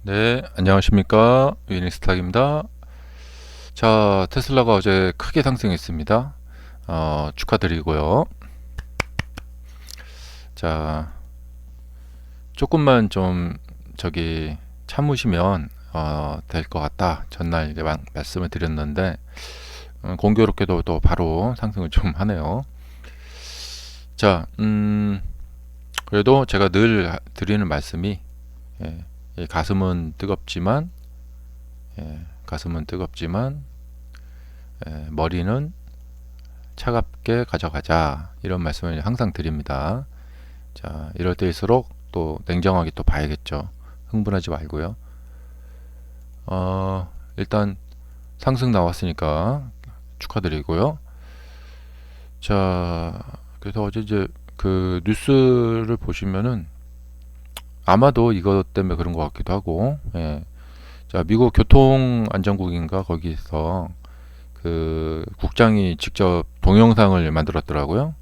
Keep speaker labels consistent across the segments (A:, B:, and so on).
A: 네, 안녕하십니까. 위닝스탁입니다. 자, 테슬라가 어제 크게 상승했습니다. 축하드리고요. 자, 조금만 좀 참으시면 될 것 같다. 전날 이제 말씀을 드렸는데 공교롭게도 또 바로 상승을 좀 하네요. 자, 그래도 제가 늘 드리는 말씀이 예, 이 가슴은 뜨겁지만 머리는 차갑게 가져가자, 이런 말씀을 항상 드립니다. 자, 이럴 때일수록 또 냉정하게 또 봐야겠죠. 흥분하지 말고요. 일단 상승 나왔으니까 축하드리고요. 자, 그래서 어제 이제 그 뉴스를 보시면은 아마도 이것 때문에 그런 것 같기도 하고, 예. 자, 미국 교통안전국인가 거기서 그 국장이 직접 동영상을 만들었더라고요.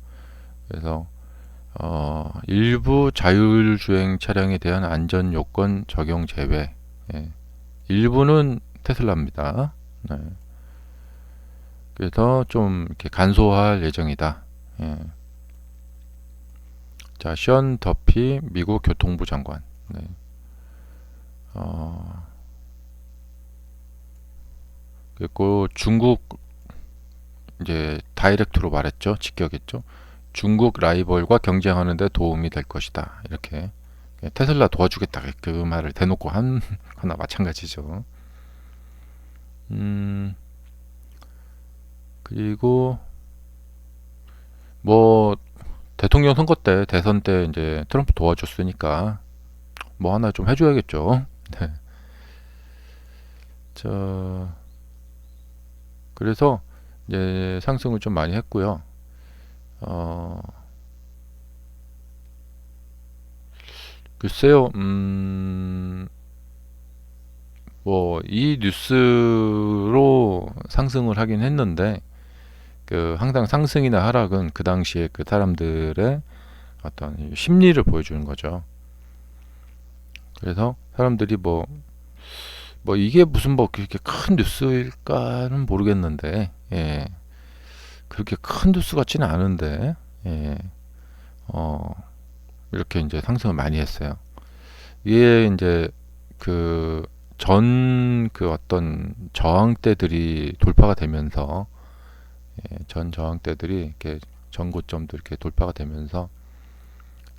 A: 그래서 일부 자율주행 차량에 대한 안전 요건 적용 제외. 예. 일부는 테슬라입니다. 네. 그래서 좀 이렇게 간소화할 예정이다. 예. 자, 션 더피 미국 교통부 장관. 네. 그리고 중국 이제 다이렉트로 말했죠. 직격했죠. 중국 라이벌과 경쟁하는 데 도움이 될 것이다. 이렇게 테슬라 도와주겠다, 그 말을 대놓고 한 거나 마찬가지죠. 그리고 뭐 대통령 선거 때, 대선 때 이제 트럼프 도와줬으니까 뭐 하나 좀 해줘야겠죠. 네. 자, 그래서 이제 상승을 좀 많이 했고요. 어, 글쎄요, 뭐 이 뉴스로 상승을 하긴 했는데, 그 항상 상승이나 하락은 그 당시에 그 사람들의 어떤 심리를 보여주는 거죠. 그래서 사람들이 뭐 이게 무슨 뭐 그렇게 큰 뉴스일까는 모르겠는데, 예, 그렇게 큰 뉴스 같지는 않은데, 예, 어, 이렇게 이제 상승을 많이 했어요. 이게 이제 그 그 어떤 저항대들이 돌파가 되면서, 전 저항대들이 이렇게 전고점도 이렇게 돌파가 되면서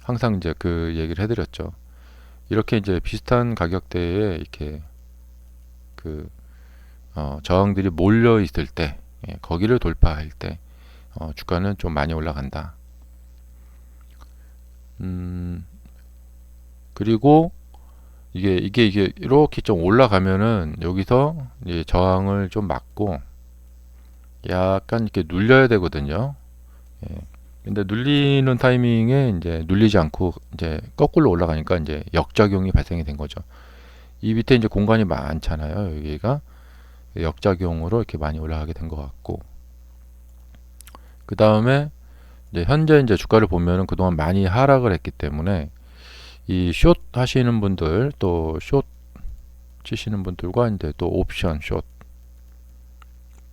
A: 항상 이제 그 얘기를 해드렸죠. 이렇게 이제 비슷한 가격대에 이렇게 그 저항들이 몰려 있을 때, 거기를 돌파할 때 주가는 좀 많이 올라간다. 음, 그리고 이게 이렇게 좀 올라가면은 여기서 이제 저항을 좀 막고 약간 이렇게 눌려야 되거든요. 예. 근데 눌리는 타이밍에 이제 눌리지 않고 이제 거꾸로 올라가니까 이제 역작용이 발생이 된 거죠. 이 밑에 이제 공간이 많잖아요. 여기가 역작용으로 이렇게 많이 올라가게 된 것 같고, 그 다음에 이제 현재 이제 주가를 보면은 그동안 많이 하락을 했기 때문에 이 숏 하시는 분들, 또 숏 치시는 분들과 이제 또 옵션 숏,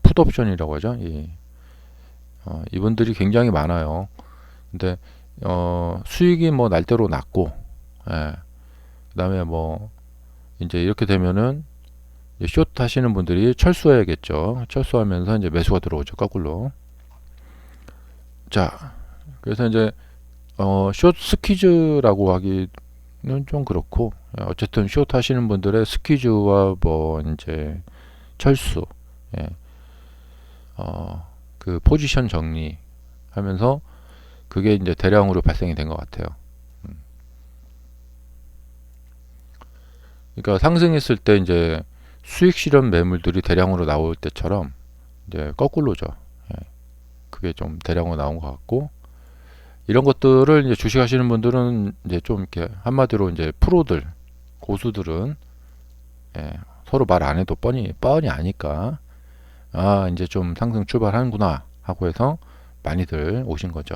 A: 풋 옵션이라고 하죠. 이분들이 굉장히 많아요. 근데 수익이 뭐 날대로 났고, 예, 그다음에 뭐 이제 이렇게 되면은 이제 숏 하시는 분들이 철수해야겠죠. 철수하면서 이제 매수가 들어오죠, 거꾸로. 자, 그래서 이제 숏 스퀴즈라고 하기는 좀 그렇고, 어쨌든 숏 하시는 분들의 스퀴즈와 뭐 이제 철수, 예, 그 포지션 정리하면서 그게 이제 대량으로 발생이 된 것 같아요. 그러니까 상승했을 때 이제 수익 실현 매물들이 대량으로 나올 때처럼 이제 거꾸로죠. 예, 그게 좀 대량으로 나온 것 같고, 이런 것들을 이제 주식하시는 분들은 이제 좀 이렇게 한마디로 이제 프로들, 고수들은, 예, 서로 말 안 해도 뻔히 아니까, 아, 이제 좀 상승 출발하는구나 하고 해서 많이들 오신 거죠.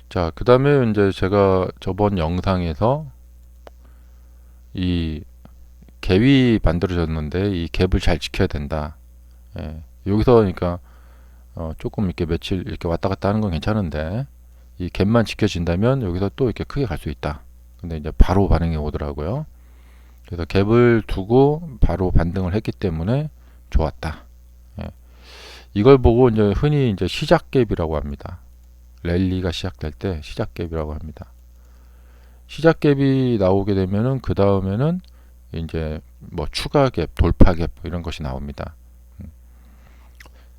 A: 자, 그 다음에 이제 제가 저번 영상에서 이 갭이 만들어졌는데 이 갭을 잘 지켜야 된다. 예, 여기서 그러니까 조금 이렇게 며칠 이렇게 왔다 갔다 하는 건 괜찮은데 이 갭만 지켜진다면 여기서 또 이렇게 크게 갈 수 있다. 근데 이제 바로 반응이 오더라고요. 그래서 갭을 두고 바로 반등을 했기 때문에 좋았다. 예, 이걸 보고 이제 흔히 이제 시작 갭이라고 합니다. 랠리가 시작될 때 시작 갭이라고 합니다. 시작 갭이 나오게 되면은 그 다음에는 이제 뭐 추가 갭, 돌파 갭 이런 것이 나옵니다.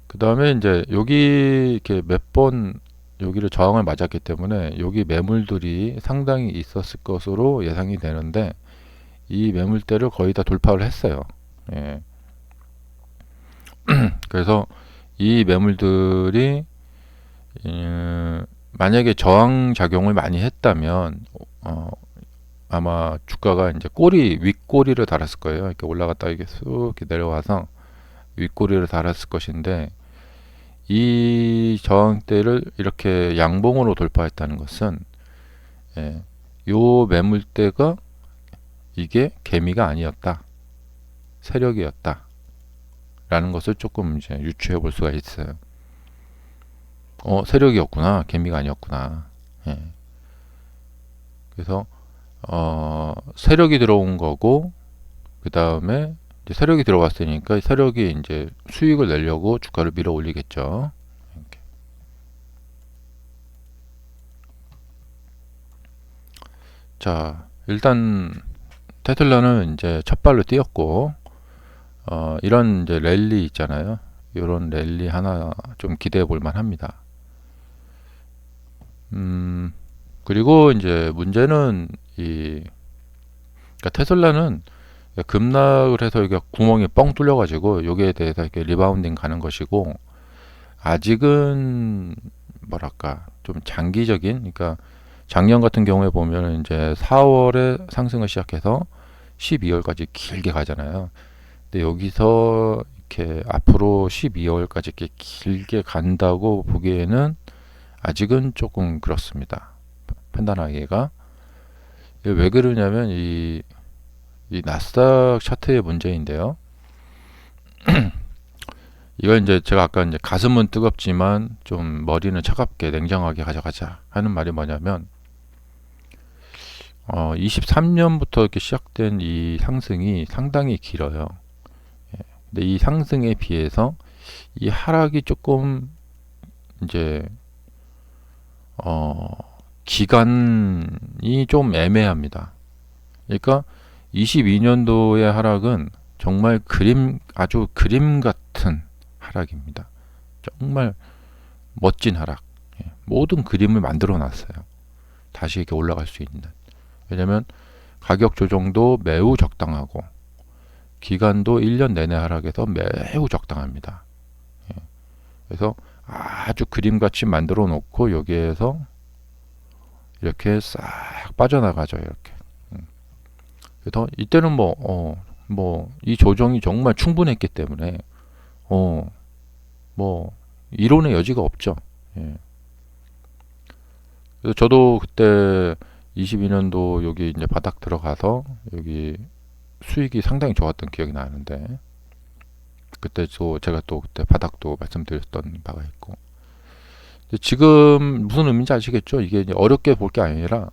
A: 그 다음에 이제 여기 이렇게 몇 번 여기를 저항을 맞았기 때문에 여기 매물들이 상당히 있었을 것으로 예상이 되는데 이 매물대를 거의 다 돌파를 했어요. 예. 그래서 이 매물들이 만약에 저항 작용을 많이 했다면 아마 주가가 이제 윗꼬리를 달았을 거예요. 이렇게 올라갔다 이게 쑥 이렇게 내려와서 윗꼬리를 달았을 것인데 이 저항대를 이렇게 양봉으로 돌파했다는 것은 요 매물대가 이게 개미가 아니었다, 세력이었다 라는 것을 조금 이제 유추해 볼 수가 있어요. 세력이었구나, 개미가 아니었구나. 예. 그래서 세력이 들어온 거고 그 다음에 세력이 들어왔으니까 세력이 이제 수익을 내려고 주가를 밀어 올리겠죠. 이렇게. 자, 일단 테슬라는 이제 첫 발로 뛰었고 이런 이제 랠리 있잖아요. 이런 랠리 하나 좀 기대해 볼 만합니다. 그리고 이제 문제는 그러니까 테슬라는 급락을 해서 이게 구멍이 뻥 뚫려 가지고 여기에 대해서 이렇게 리바운딩 가는 것이고 아직은 뭐랄까 좀 장기적인, 그러니까 작년 같은 경우에 보면 이제 4월에 상승을 시작해서 12월까지 길게 가잖아요. 근데 여기서 이렇게 앞으로 12월까지 이렇게 길게 간다고 보기에는 아직은 조금 그렇습니다. 판단하기가. 왜 그러냐면 이 나스닥 차트의 문제인데요. 이걸 이제 제가 아까 이제 가슴은 뜨겁지만 좀 머리는 차갑게 냉정하게 가져가자 하는 말이 뭐냐면 23년부터 이렇게 시작된 이 상승이 상당히 길어요. 근데 이 상승에 비해서 이 하락이 조금 이제 기간이 좀 애매합니다. 그러니까 22년도의 하락은 정말 아주 그림 같은 하락입니다. 정말 멋진 하락. 모든 그림을 만들어 놨어요. 다시 이렇게 올라갈 수 있는. 왜냐면 가격 조정도 매우 적당하고 기간도 1년 내내 하락해서 매우 적당합니다. 그래서 아주 그림같이 만들어 놓고 여기에서 이렇게 싹 빠져나가죠. 이렇게. 그래서 이때는 뭐 이 조정이 정말 충분했기 때문에 뭐 이론의 여지가 없죠. 예. 그래서 저도 그때 22년도 여기 이제 바닥 들어가서 여기 수익이 상당히 좋았던 기억이 나는데 그때 제가 또 그때 바닥도 말씀드렸던 바가 있고 지금 무슨 의미인지 아시겠죠? 이게 이제 어렵게 볼 게 아니라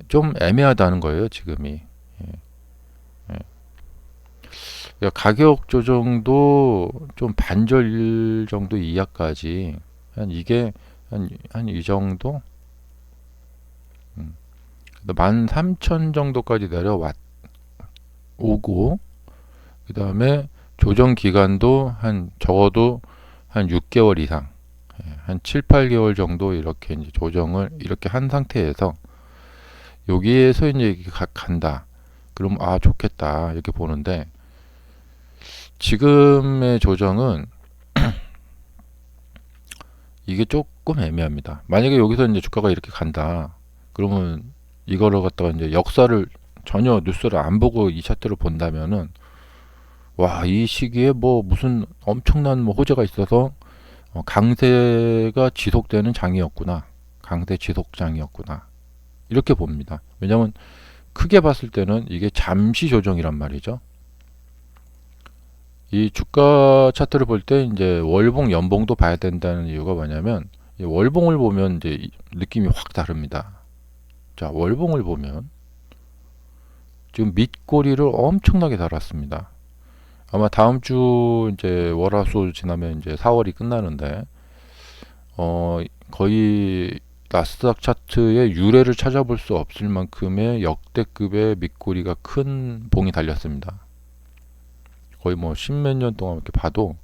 A: 좀 애매하다는 거예요, 지금이. 그러니까 가격 조정도 좀 반절 정도 이하까지 이게 한 이 정도 13,000 정도까지 오고 그 다음에 조정 기간도 적어도 한 6개월 이상 한 7, 8개월 정도 이렇게 이제 조정을 이렇게 한 상태에서 여기에서 이제 간다. 그럼 좋겠다 이렇게 보는데 지금의 조정은 이게 조금 애매합니다. 만약에 여기서 이제 주가가 이렇게 간다. 그러면 이거를 갖다가 이제 역사를 전혀 뉴스를 안 보고 이 차트를 본다면은 이 시기에 뭐 무슨 엄청난 뭐 호재가 있어서 강세가 지속되는 장이었구나. 강세 지속장이었구나, 이렇게 봅니다. 왜냐하면 크게 봤을 때는 이게 잠시 조정이란 말이죠. 이 주가 차트를 볼 때 이제 월봉, 연봉도 봐야 된다는 이유가 뭐냐면, 이 월봉을 보면 이제 느낌이 확 다릅니다. 자, 월봉을 보면 지금 밑꼬리를 엄청나게 달았습니다. 아마 다음 주 이제 월화수 지나면 이제 4월이 끝나는데, 거의 나스닥 차트의 유례를 찾아볼 수 없을 만큼의 역대급의 밑꼬리가 큰 봉이 달렸습니다. 거의 뭐 십몇 년 동안 이렇게 봐도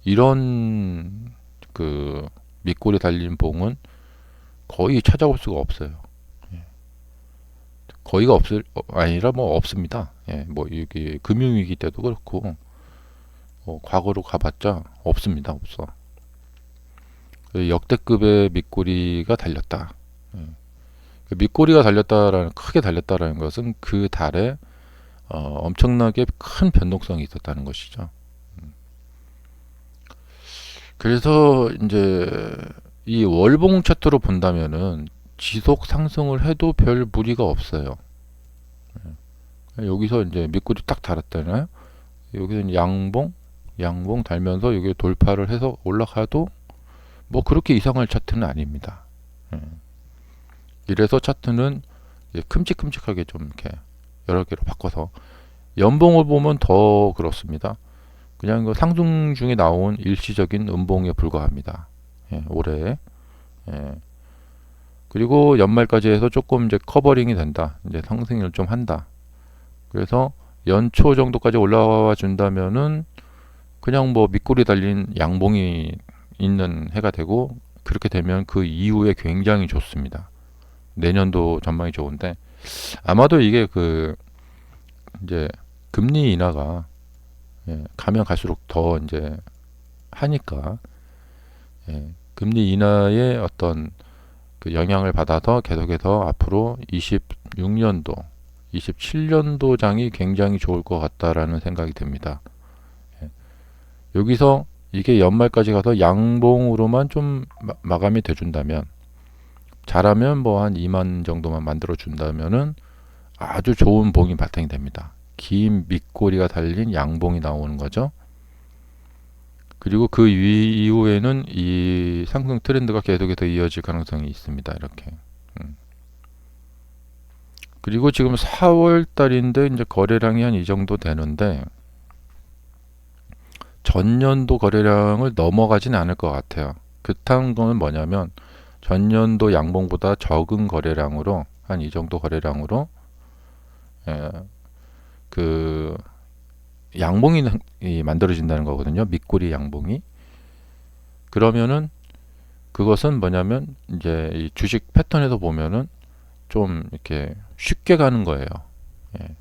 A: 이런 그 밑꼬리 달린 봉은 거의 찾아볼 수가 없어요. 예. 거의가 없을 아니라 뭐 없습니다. 예, 뭐 이게 금융위기 때도 그렇고 과거로 가봤자 없습니다. 없어. 역대급의 밑꼬리가 달렸다. 예. 그 밑꼬리가 달렸다라는, 크게 달렸다라는 것은 그 달에 엄청나게 큰 변동성이 있었다는 것이죠. 그래서 이제 이 월봉 차트로 본다면은 지속 상승을 해도 별 무리가 없어요. 여기서 이제 밑꼬리 딱 달았잖아요. 여기서 양봉 달면서 여기 돌파를 해서 올라가도 뭐 그렇게 이상할 차트는 아닙니다. 이래서 차트는 큼직큼직하게 좀 이렇게 여러 개로 바꿔서, 연봉을 보면 더 그렇습니다. 그냥 그 상승 중에 나온 일시적인 음봉에 불과합니다. 예, 올해. 예. 그리고 연말까지 해서 조금 이제 커버링이 된다. 이제 상승을 좀 한다. 그래서 연초 정도까지 올라와 준다면은 그냥 뭐 밑꼬리 달린 양봉이 있는 해가 되고, 그렇게 되면 그 이후에 굉장히 좋습니다. 내년도 전망이 좋은데, 아마도 이게 그 이제 금리 인하가 가면 갈수록 더 이제 하니까, 금리 인하의 어떤 그 영향을 받아서 계속해서 앞으로 26년도, 27년도 장이 굉장히 좋을 것 같다라는 생각이 듭니다. 여기서 이게 연말까지 가서 양봉으로만 좀 마감이 돼준다면, 잘하면 뭐 한 2만 정도만 만들어 준다면은 아주 좋은 봉이 바탕이 됩니다. 긴 밑꼬리가 달린 양봉이 나오는 거죠. 그리고 그 이후에는 이 상승 트렌드가 계속해서 이어질 가능성이 있습니다. 이렇게. 그리고 지금 4월 달인데 이제 거래량이 한 이 정도 되는데, 전년도 거래량을 넘어가진 않을 것 같아요. 그딴 거는 뭐냐면, 전년도 양봉보다 적은 거래량으로, 한 이 정도 거래량으로 그 양봉이 만들어진다는 거거든요. 밑꼬리 양봉이. 그러면은 그것은 뭐냐면, 이제 이 주식 패턴에서 보면은 좀 이렇게 쉽게 가는 거예요. 예.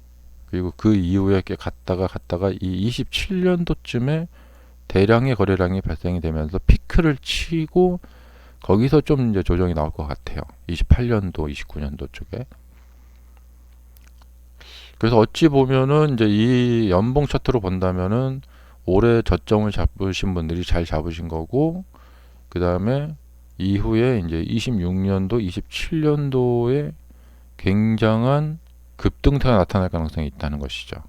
A: 그리고 그 이후에 이렇게 갔다가 이 27년도쯤에 대량의 거래량이 발생이 되면서 피크를 치고, 거기서 좀 이제 조정이 나올 것 같아요. 28년도, 29년도 쪽에. 그래서 어찌 보면은 이제 이 연봉 차트로 본다면은 올해 저점을 잡으신 분들이 잘 잡으신 거고, 그 다음에 이후에 이제 26년도, 27년도에 굉장한 급등세가 나타날 가능성이 있다는 것이죠.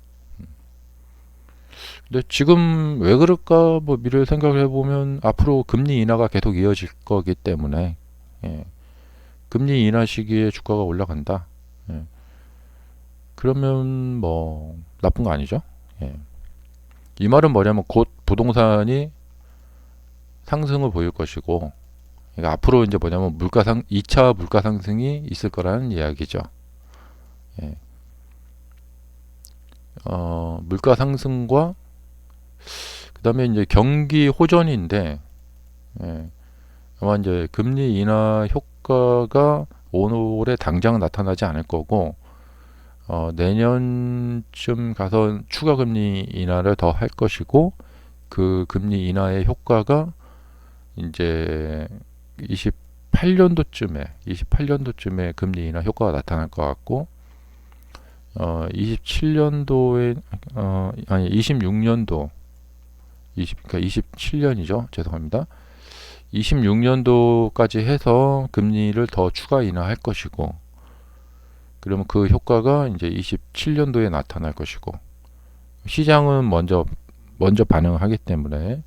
A: 근데 지금 왜 그럴까? 뭐 미래를 생각을 해보면 앞으로 금리 인하가 계속 이어질 거기 때문에, 금리 인하 시기에 주가가 올라간다. 그러면 뭐 나쁜 거 아니죠. 이 말은 뭐냐면 곧 부동산이 상승을 보일 것이고, 그러니까 앞으로 이제 뭐냐면 2차 물가 상승이 있을 거라는 이야기죠. 물가 상승과 그 다음에 이제 경기 호전인데, 아마 이제 금리 인하 효과가 올해 당장 나타나지 않을 거고, 내년쯤 가서 추가 금리 인하를 더 할 것이고, 그 금리 인하의 효과가 이제 28년도쯤에 금리 인하 효과가 나타날 것 같고, 27년도에 아니 26년도 그러니까 27년이죠. 죄송합니다. 26년도까지 해서 금리를 더 추가 인하할 것이고, 그러면 그 효과가 이제 27년도에 나타날 것이고, 시장은 먼저 반응을 하기 때문에,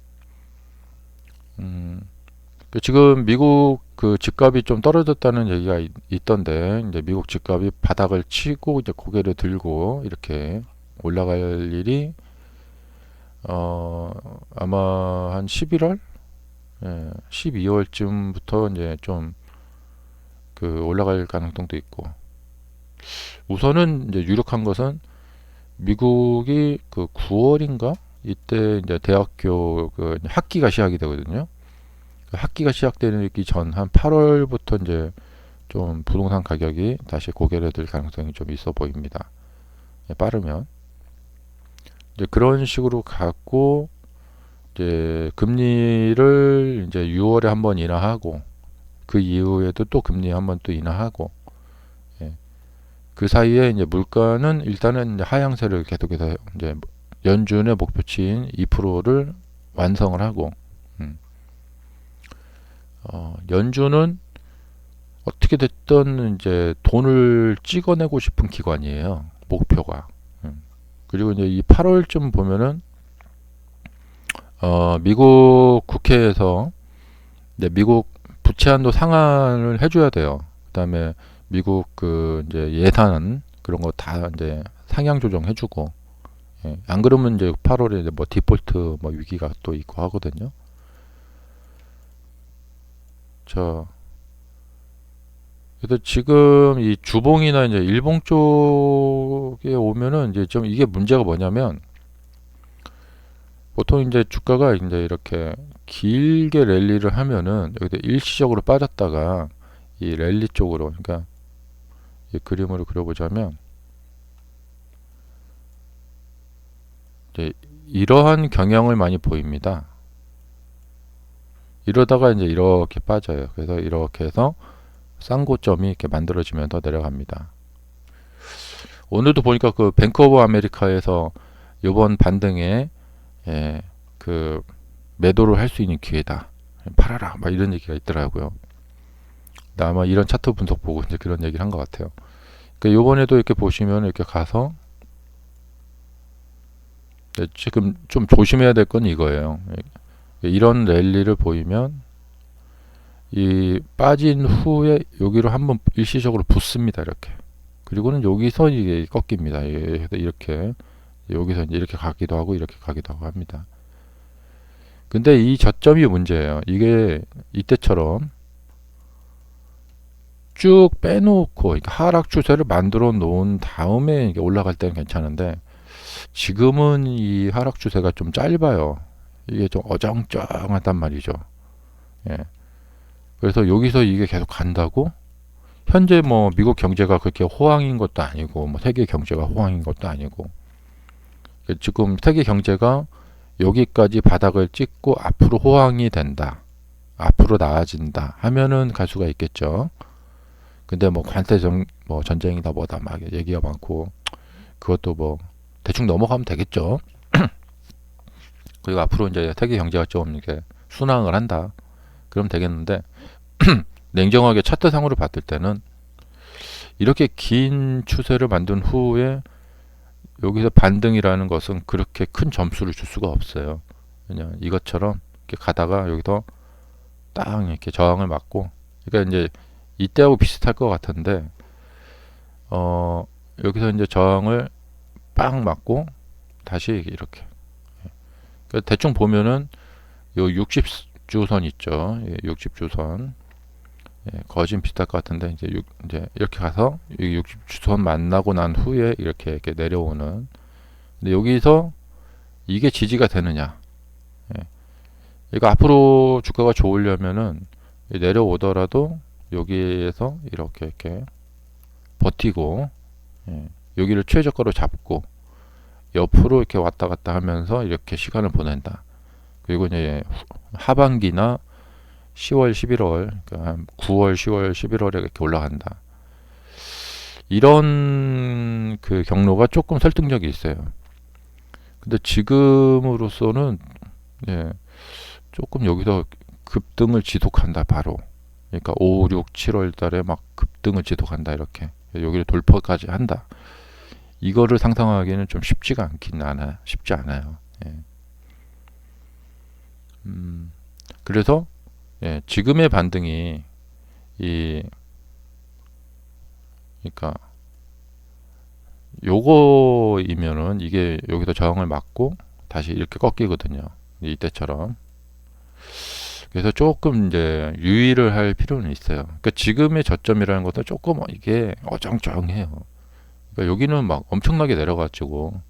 A: 지금 미국 그 집값이 좀 떨어졌다는 얘기가 있던데, 이제 미국 집값이 바닥을 치고 이제 고개를 들고 이렇게 올라갈 일이 아마 한 11월, 12월쯤부터 이제 좀 그 올라갈 가능성도 있고, 우선은 이제 유력한 것은 미국이 그 9월인가 이때 이제 대학교 그 학기가 시작이 되거든요. 학기가 시작되기 전 한 8월부터 이제 좀 부동산 가격이 다시 고개를 들 가능성이 좀 있어 보입니다. 빠르면 이제 그런 식으로 갖고 이제 금리를 이제 6월에 한번 인하하고 그 이후에도 또 금리 한번 또 인하하고, 그 사이에 이제 물가는 일단은 이제 하향세를 계속해서 이제 연준의 목표치인 2%를 완성을 하고, 연준은 어떻게 됐든 이제 돈을 찍어내고 싶은 기관이에요. 목표가. 그리고 이제 이 8월쯤 보면은 미국 국회에서 이제 미국 부채 한도 상한을 해줘야 돼요. 그다음에 미국 그 이제 예산 그런 거 다 이제 상향 조정해주고, 안 그러면 이제 8월에 이제 뭐 디폴트 뭐 위기가 또 있고 하거든요. 자, 그래서 지금 이 주봉이나 이제 일봉 쪽에 오면은 이제 좀 이게 문제가 뭐냐면, 보통 이제 주가가 이제 이렇게 길게 랠리를 하면은 여기서 일시적으로 빠졌다가 이 랠리 쪽으로, 그러니까 이 그림으로 그려보자면 이제 이러한 경향을 많이 보입니다. 이러다가 이제 이렇게 빠져요. 그래서 이렇게 해서 쌍고점이 이렇게 만들어지면서 내려갑니다. 오늘도 보니까 그 뱅크 오브 아메리카에서 이번 반등에 그 매도를 할 수 있는 기회다. 팔아라. 막 이런 얘기가 있더라고요. 아마 이런 차트 분석 보고 이제 그런 얘기를 한 것 같아요. 그러니까 요번에도 이렇게 보시면 이렇게 가서 지금 좀 조심해야 될 건 이거예요. 이런 랠리를 보이면 이 빠진 후에 여기로 한번 일시적으로 붙습니다. 이렇게. 그리고는 여기서 이게 꺾입니다. 이렇게 여기서 이제 이렇게 가기도 하고 이렇게 가기도 하고 합니다. 근데 이 저점이 문제예요. 이게 이때처럼 쭉 빼놓고 그러니까 하락 추세를 만들어 놓은 다음에 이게 올라갈 때는 괜찮은데, 지금은 이 하락 추세가 좀 짧아요. 이게 좀 어정쩡하단 말이죠. 예. 그래서 여기서 이게 계속 간다고, 현재 뭐 미국 경제가 그렇게 호황인 것도 아니고 뭐 세계 경제가 호황인 것도 아니고, 지금 세계 경제가 여기까지 바닥을 찍고 앞으로 호황이 된다, 앞으로 나아진다 하면은 갈 수가 있겠죠. 근데 뭐 관세 뭐 전쟁이다 뭐다 막 얘기가 많고, 그것도 뭐 대충 넘어가면 되겠죠. 그리고 앞으로 이제 세계 경제가 좀 이렇게 순항을 한다, 그럼 되겠는데, 냉정하게 차트상으로 봤을 때는 이렇게 긴 추세를 만든 후에 여기서 반등이라는 것은 그렇게 큰 점수를 줄 수가 없어요. 그냥 이것처럼 이렇게 가다가 여기서 딱 이렇게 저항을 맞고, 그러니까 이제 이때하고 비슷할 것 같은데, 여기서 이제 저항을 빵 맞고 다시 이렇게. 그러니까 대충 보면은 요 60주선 있죠. 60주선. 거진 비슷할 것 같은데, 이제 이렇게 가서 60주선 만나고 난 후에 이렇게 내려오는. 근데 여기서 이게 지지가 되느냐? 이거 앞으로 주가가 좋으려면은 내려오더라도 여기에서 이렇게 버티고, 여기를 최저가로 잡고 옆으로 이렇게 왔다 갔다 하면서 이렇게 시간을 보낸다. 그리고 이제 하반기나 10월, 11월, 그러니까 9월, 10월, 11월에 이렇게 올라간다. 이런 그 경로가 조금 설득력이 있어요. 근데 지금으로서는 조금 여기서 급등을 지속한다 바로. 그러니까 5, 6, 7월 달에 막 급등을 지속한다 이렇게. 여기를 돌파까지 한다. 이거를 상상하기는 좀 쉽지 않아요. 예. 그래서 예, 지금의 반등이 그러니까 요거이면은 이게 여기서 저항을 맞고 다시 이렇게 꺾이거든요. 이때처럼. 그래서 조금 이제 유의를 할 필요는 있어요. 그러니까 지금의 저점이라는 것은 조금 이게 어정쩡해요. 그러니까 여기는 막 엄청나게 내려가지고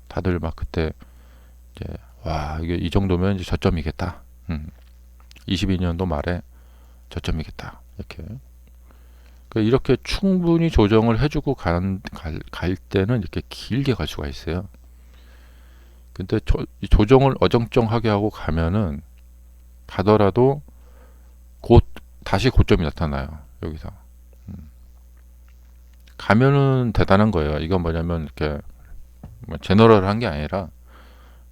A: 다들 막 그때 이제 와 이게 이 정도면 이제 저점이겠다. 22년도 말에 저점이겠다. 이렇게. 그러니까 이렇게 충분히 조정을 해주고 갈 때는 이렇게 길게 갈 수가 있어요. 근데 조정을 어정쩡하게 하고 가더라도 곧 다시 고점이 나타나요. 여기서 가면은 대단한 거예요. 이건 뭐냐면 이렇게 제너럴한 게 아니라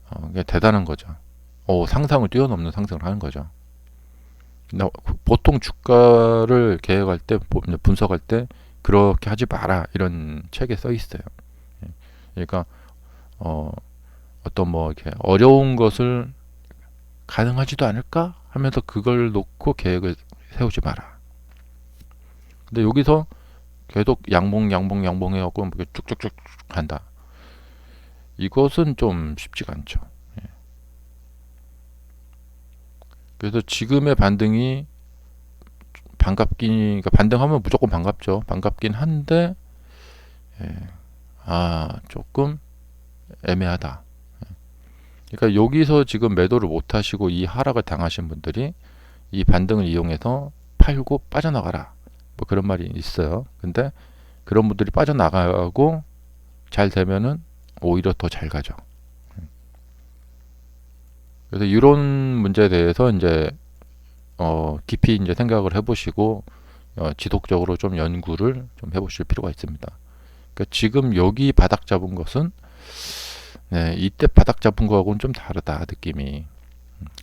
A: 그게 대단한 거죠. 상상을 뛰어넘는 상승을 하는 거죠. 보통 주가를 계획할 때 분석할 때 그렇게 하지 마라 이런 책에 써 있어요. 그러니까 어떤 뭐 이렇게 어려운 것을 가능하지도 않을까 하면서 그걸 놓고 계획을 세우지 마라. 근데 여기서 계속 양봉 해갖고 쭉쭉쭉 간다. 이것은 좀 쉽지가 않죠. 그래서 지금의 반등이 그러니까 반등하면 무조건 반갑죠. 반갑긴 한데 조금 애매하다. 그러니까 여기서 지금 매도를 못 하시고 이 하락을 당하신 분들이 이 반등을 이용해서 팔고 빠져나가라. 뭐 그런 말이 있어요. 근데 그런 분들이 빠져나가고 잘 되면은 오히려 더 잘 가죠. 그래서 이런 문제에 대해서 이제 깊이 이제 생각을 해보시고 지속적으로 좀 연구를 좀 해보실 필요가 있습니다. 그러니까 지금 여기 바닥 잡은 것은 이때 바닥 잡은 거하고는 좀 다르다 느낌이.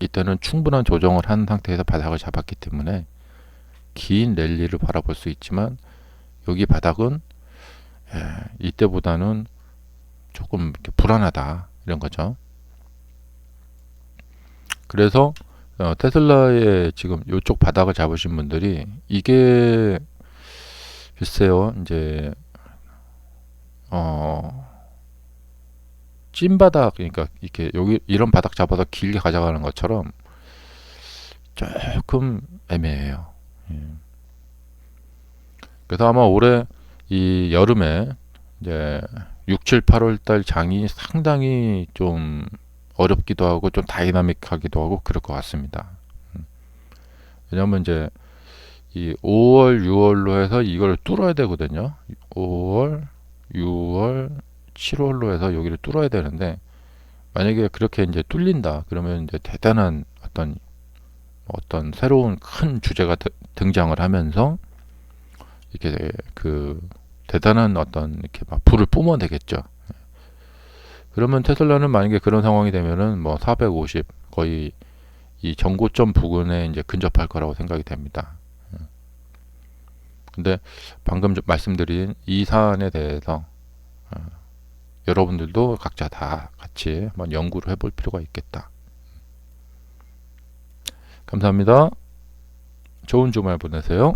A: 이때는 충분한 조정을 한 상태에서 바닥을 잡았기 때문에 긴 랠리를 바라볼 수 있지만 여기 바닥은 이때보다는 조금 이렇게 불안하다 이런 거죠. 그래서 테슬라의 지금 이쪽 바닥을 잡으신 분들이 이게 글쎄요 이제 찐바닥 그러니까 이렇게 여기 이런 바닥 잡아서 길게 가져가는 것처럼 조금 애매해요. 그래서 아마 올해 이 여름에 이제 6, 7, 8월 달 장이 상당히 좀 어렵기도 하고 좀 다이나믹하기도 하고 그럴 것 같습니다. 왜냐면 이제 이 5월, 6월로 해서 이걸 뚫어야 되거든요. 5월, 6월, 7월로 해서 여기를 뚫어야 되는데 만약에 그렇게 이제 뚫린다 그러면 이제 대단한 어떤 새로운 큰 주제가 등장을 하면서 이렇게 그 대단한 이렇게 막 불을 뿜어내겠죠. 그러면 테슬라는 만약에 그런 상황이 되면은 뭐 450 거의 이 전고점 부근에 이제 근접할 거라고 생각이 됩니다. 근데 방금 말씀드린 이 사안에 대해서 여러분들도 각자 다 같이 한번 연구를 해볼 필요가 있겠다. 감사합니다. 좋은 주말 보내세요.